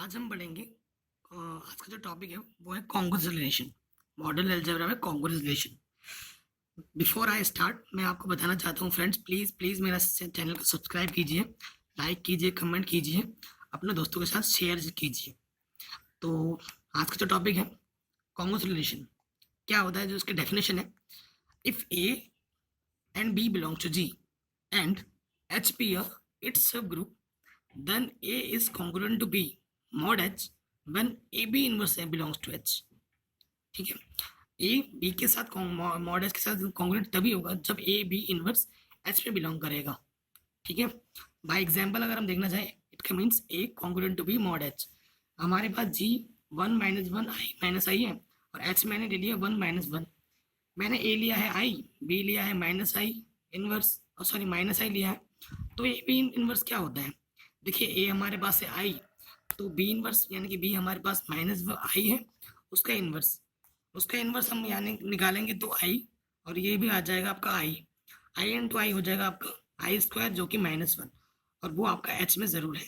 आज हम पढ़ेंगे आज का जो टॉपिक है वो है कॉन्ग्रुएंस रिलेशन। मॉडल अलजेब्रा में congruence relation. Before I start मैं आपको बताना चाहता हूँ फ्रेंड्स, प्लीज़ प्लीज़ मेरा चैनल को सब्सक्राइब कीजिए, लाइक कीजिए, कमेंट कीजिए, अपने दोस्तों के साथ शेयर कीजिए। तो आज का जो टॉपिक है कॉन्ग्रुएंस रिलेशन क्या होता है, जो उसकी डेफिनेशन है, if A and B belongs to G and H B it's subgroup, then A is congruent to B mod H when AB inverse A belongs to H। ठीक है, A B के साथ mod H के साथ congruent तभी होगा जब A B inverse H में बिलोंग करेगा। ठीक है, बाय एग्जांपल अगर हम देखना चाहें, it means A congruent to B mod H. हमारे पास जी 1 - 1 आई माइनस आई है और एच मैंने ले लिया 1 - 1। मैंने ए लिया है आई, बी लिया है माइनस आई इनवर्स, और सॉरी माइनस आई लिया है। तो ए बी इनवर्स क्या होता है, देखिए ए हमारे पास है आई, तो बी इनवर्स यानी कि बी हमारे पास माइनस आई है, उसका इनवर्स हम यानी निकालेंगे तो आई, और ये भी आ जाएगा आपका आई इंटू आई हो जाएगा आपका आई स्क्वायर जो कि -1, और वो आपका एच में ज़रूर है।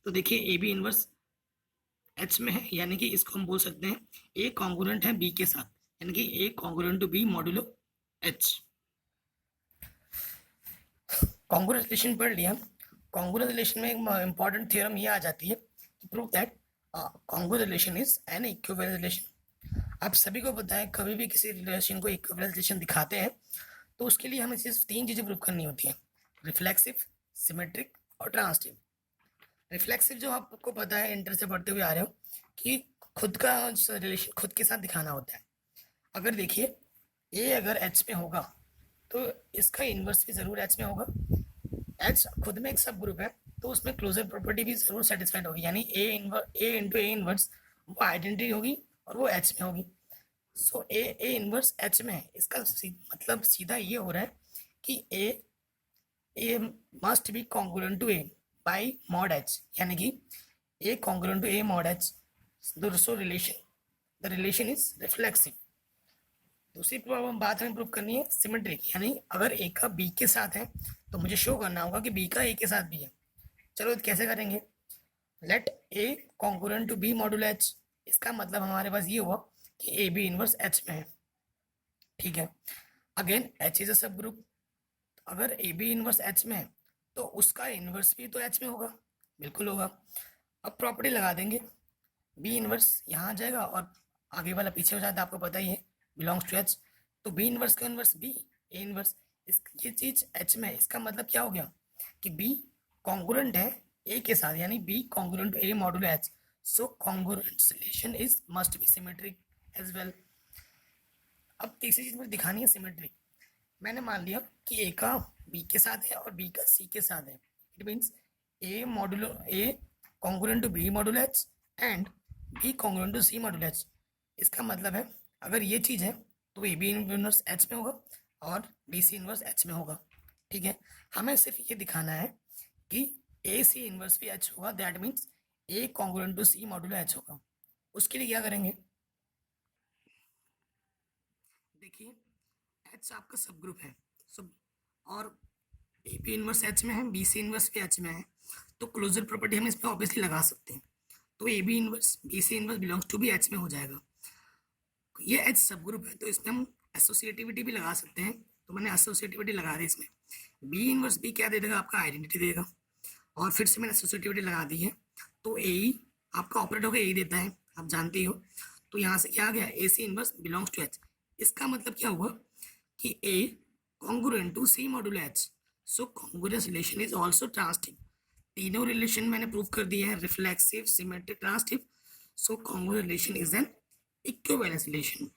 तो देखिए ए बी इनवर्स एच में है, यानी कि इसको हम बोल सकते हैं ए कॉन्ग्रुएंट है बी के साथ, यानी कि A congruent to B modulo H. Congruence relation पढ़ लिया। कॉन्ग्रुएंस रिलेशन में एक इंपॉर्टेंट थ्योरम ये आ जाती है कि prove that congruence relation is an equivalence relation. आप सभी को पता है, कभी भी किसी रिलेशन को इक्विवेलेंस रिलेशन दिखाते हैं तो उसके लिए हमें सिर्फ 3 चीज़ें प्रूव करनी होती हैं: रिफ्लेक्सिव, सिमेट्रिक और ट्रांसिटिव। रिफ्लेक्सिव जो आपको पता है, इंटर से पढ़ते हुए आ रहे हो कि खुद का रिलेशन खुद के साथ दिखाना होता है। अगर देखिए ए अगर एच में होगा तो इसका इन्वर्स भी ज़रूर एच में होगा। एच खुद में एक सब ग्रुप है तो उसमें क्लोजर प्रॉपर्टी भी जरूर सेटिस्फाइड होगी, यानी ए इंटू ए इनवर्स वो आइडेंटिटी होगी और वो एच में होगी। सो ए इनवर्स एच में है, इसका मतलब सीधा ये हो रहा है कि A must be congruent to A by mod H, यानी कि A congruent to A mod H. So the relation is reflexive. दूसरी बात हमें प्रूव करनी है सिमेट्रिक, यानी अगर ए का बी के साथ है तो मुझे शो करना होगा कि बी का ए के साथ भी है। चलो कैसे करेंगे, let A congruent to B module H. इसका मतलब हमारे पास ये हुआ कि ए बी इनवर्स एच में है। ठीक है, अगेन एच इज अ सब ग्रुप। अगर ए बी इनवर्स एच में है तो उसका इनवर्स भी तो एच में होगा, बिल्कुल होगा। अब प्रॉपर्टी लगा देंगे, बी इनवर्स यहाँ आ जाएगा और आगे वाला पीछे हो जाता है, आपको पता ही है, बिलोंग्स टू एच। तो बी इनवर्स का इनवर्स बी, ए इनवर्स, ये चीज एच में है। इसका मतलब क्या हो गया कि बी कॉन्ग्रुएंट है ए के साथ, यानी B congruent to A modulo H. So congruence relation is must be symmetric as well. अब तीसरी चीज मुझे दिखानी है सिमेट्रिक। मैंने मान लिया कि ए का बी के साथ है और बी का सी के साथ है। It means A modulo A congruent to B modulo H and B congruent to C modulo H. इसका मतलब है अगर ये चीज़ है तो ए बी इनवर्स एच में होगा और बी सी इनवर्स एच में होगा। ठीक है, हमें सिर्फ ये दिखाना है कि ए सी इनवर्स भी एच होगा, that means A congruent to C modulo H होगा। उसके लिए क्या करेंगे, देखिए एच आपका सब ग्रुप है सब, और ए बी इनवर्स एच में है, बी सी इनवर्स भी एच में है, तो क्लोजर प्रॉपर्टी हम इसमें ऑब्वियसली लगा सकते हैं। तो A B inverse B C inverse belongs to भी एच में हो जाएगा। ये एच सब ग्रुप है तो इसमें हम एसोसिएटिविटी भी लगा सकते हैं, तो मैंने एसोसिएटिविटी लगा दी इसमें। बी इनवर्स बी क्या दे देगा, आपका आइडेंटिटी देगा, और फिर से मैंने एसोसिएटिविटी लगा दी है। तो ए आपका ऑपरेट होकर ए देता है, आप जानते ही हो। तो यहाँ से क्या आ गया, A C inverse belongs to H. इसका मतलब क्या हुआ कि A congruent to C modulo H. So congruence relation is also transitive. तीनों रिलेशन मैंने प्रूव कर दिए हैं, reflexive, symmetric, transitive. So congruence relation is an equivalence relation.